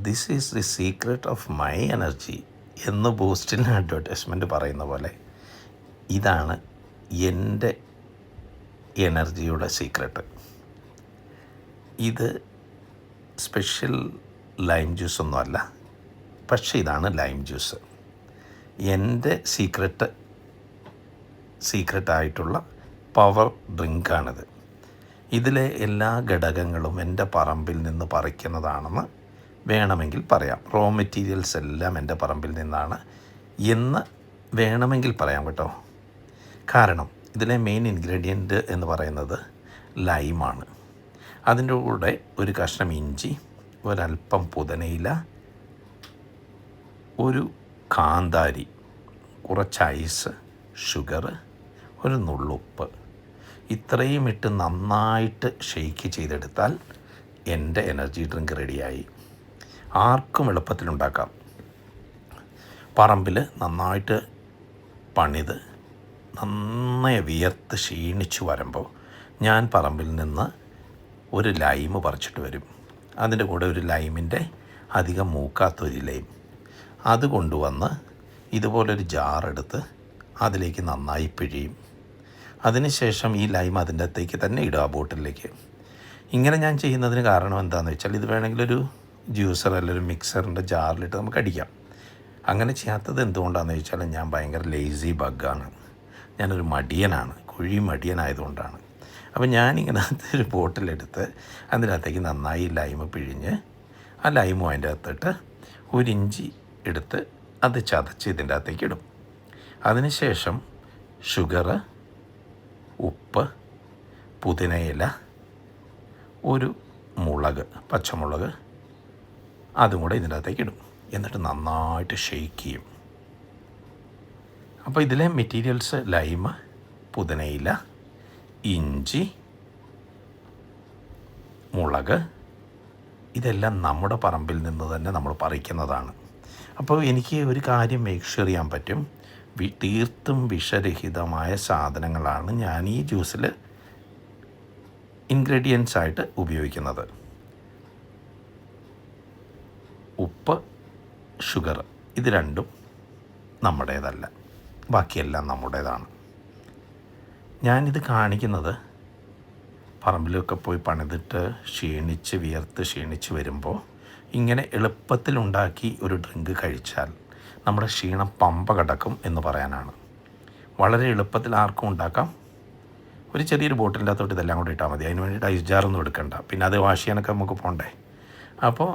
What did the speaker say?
This is the secret of my energy എന്ന് ബൂസ്റ്റിന് advertisement പറയുന്ന പോലെ ഇതാണ് എൻ്റെ എനർജിയുടെ സീക്രട്ട്. ഇത് സ്പെഷ്യൽ ലൈം ജ്യൂസൊന്നുമല്ല, പക്ഷേ ഇതാണ് ലൈം ജ്യൂസ്. എൻ്റെ സീക്രട്ടായിട്ടുള്ള പവർ ഡ്രിങ്കാണിത്. ഇതിലെ എല്ലാ ഘടകങ്ങളും എൻ്റെ പറമ്പിൽ നിന്ന് പറിക്കുന്നതാണെന്ന് വേണമെങ്കിൽ പറയാം. റോ മെറ്റീരിയൽസ് എല്ലാം എൻ്റെ പറമ്പിൽ നിന്നാണ് എന്ന് വേണമെങ്കിൽ പറയാം കേട്ടോ. കാരണം ഇതിലെ മെയിൻ ഇൻഗ്രീഡിയൻറ്റ് എന്ന് പറയുന്നത് ലൈമാണ്. അതിൻ്റെ കൂടെ ഒരു കഷ്ണം ഇഞ്ചി, ഒരല്പം പുതിനയില, ഒരു കാന്താരി, കുറച്ച് ഐസ്, ഷുഗർ, ഒരു നുള്ളുപ്പ്, ഇത്രയും ഇട്ട് നന്നായിട്ട് ഷെയ്ക്ക് ചെയ്തെടുത്താൽ എൻ്റെ എനർജി ഡ്രിങ്ക് റെഡിയായി. ആർക്കും എളുപ്പത്തിലുണ്ടാക്കാം. പറമ്പിൽ നന്നായിട്ട് പണിത് നന്നായി വിയർത്ത് ക്ഷീണിച്ചു വരുമ്പോൾ ഞാൻ പറമ്പിൽ നിന്ന് ഒരു ലൈമ് പറിച്ചിട്ട് വരും. അതിൻ്റെ കൂടെ ഒരു ലൈമിൻ്റെ അധികം മൂക്കാത്തൊരു ലൈം അത് കൊണ്ടുവന്ന് ഇതുപോലൊരു ജാറെടുത്ത് അതിലേക്ക് നന്നായി പിഴിയും. അതിനുശേഷം ഈ ലൈം അതിൻ്റെ അകത്തേക്ക് തന്നെ ഇടുക, ആ ബോട്ടിലേക്ക്. ഇങ്ങനെ ഞാൻ ചെയ്യുന്നതിന് കാരണം എന്താണെന്ന് വെച്ചാൽ ഇത് വേണമെങ്കിലൊരു ജ്യൂസർ അല്ലെങ്കിൽ ഒരു മിക്സറിൻ്റെ ജാറിലിട്ട് നമുക്ക് അടിക്കാം. അങ്ങനെ ചെയ്യാത്തത് എന്തുകൊണ്ടാണെന്ന് ചോദിച്ചാൽ ഞാൻ ഭയങ്കര ലേസി ബഗ്ഗാണ്, ഞാനൊരു മടിയനാണ്, മടിയനായതുകൊണ്ടാണ്. അപ്പോൾ ഞാനിങ്ങനെ ഒരു ബോട്ടിലെടുത്ത് അതിനകത്തേക്ക് നന്നായി ലൈമ് പിഴിഞ്ഞ് ആ ലൈമും അതിൻ്റെ അകത്തിട്ട് ഒരു ഇഞ്ചി എടുത്ത് അത് ചതച്ച് ഇതിൻ്റെ അകത്തേക്ക് ഇടും. അതിനുശേഷം ഷുഗർ, ഉപ്പ്, പുതിനയില, ഒരു മുളക്, പച്ചമുളക്, അതും കൂടെ ഇതിൻ്റെ അകത്തേക്ക് ഇടും. എന്നിട്ട് നന്നായിട്ട് ഷെയ്ക്ക് ചെയ്യും. അപ്പോൾ ഇതിലെ മെറ്റീരിയൽസ് ലൈമ്, പുതിനയില, ഇഞ്ചി, മുളക്, ഇതെല്ലാം നമ്മുടെ പറമ്പിൽ നിന്ന് തന്നെ നമ്മൾ പറിക്കുന്നതാണ്. അപ്പോൾ എനിക്ക് ഒരു കാര്യം മേക്ക് ഷുവർ ചെയ്യാൻ പറ്റും, തീർത്തും വിഷരഹിതമായ സാധനങ്ങളാണ് ഞാൻ ഈ ജ്യൂസിൽ ഇൻഗ്രീഡിയൻസ് ആയിട്ട് ഉപയോഗിക്കുന്നത്. ഉപ്പ്, ഷുഗർ, ഇത് രണ്ടും നമ്മുടേതല്ല, ബാക്കിയെല്ലാം നമ്മുടേതാണ്. ഞാനിത് കാണിക്കുന്നത് പറമ്പിലൊക്കെ പോയി പണിതിട്ട് വിയർത്ത് ക്ഷീണിച്ച് വരുമ്പോൾ ഇങ്ങനെ എളുപ്പത്തിലുണ്ടാക്കി ഒരു ഡ്രിങ്ക് കഴിച്ചാൽ നമ്മുടെ ക്ഷീണം പമ്പ കടക്കും എന്ന് പറയാനാണ്. വളരെ എളുപ്പത്തിൽ ആർക്കും ഉണ്ടാക്കാം. ഒരു ചെറിയൊരു ബോട്ടിലിൻ്റെ അകത്തോട്ട് ഇതെല്ലാം കൂടി ഇട്ടാൽ മതി. അതിന് വേണ്ടിയിട്ട് ഐസ് ജാറൊന്നും എടുക്കണ്ട. പിന്നെ അത് വാഷ് ചെയ്യാനൊക്കെ നമുക്ക് പോകണ്ടേ. അപ്പോൾ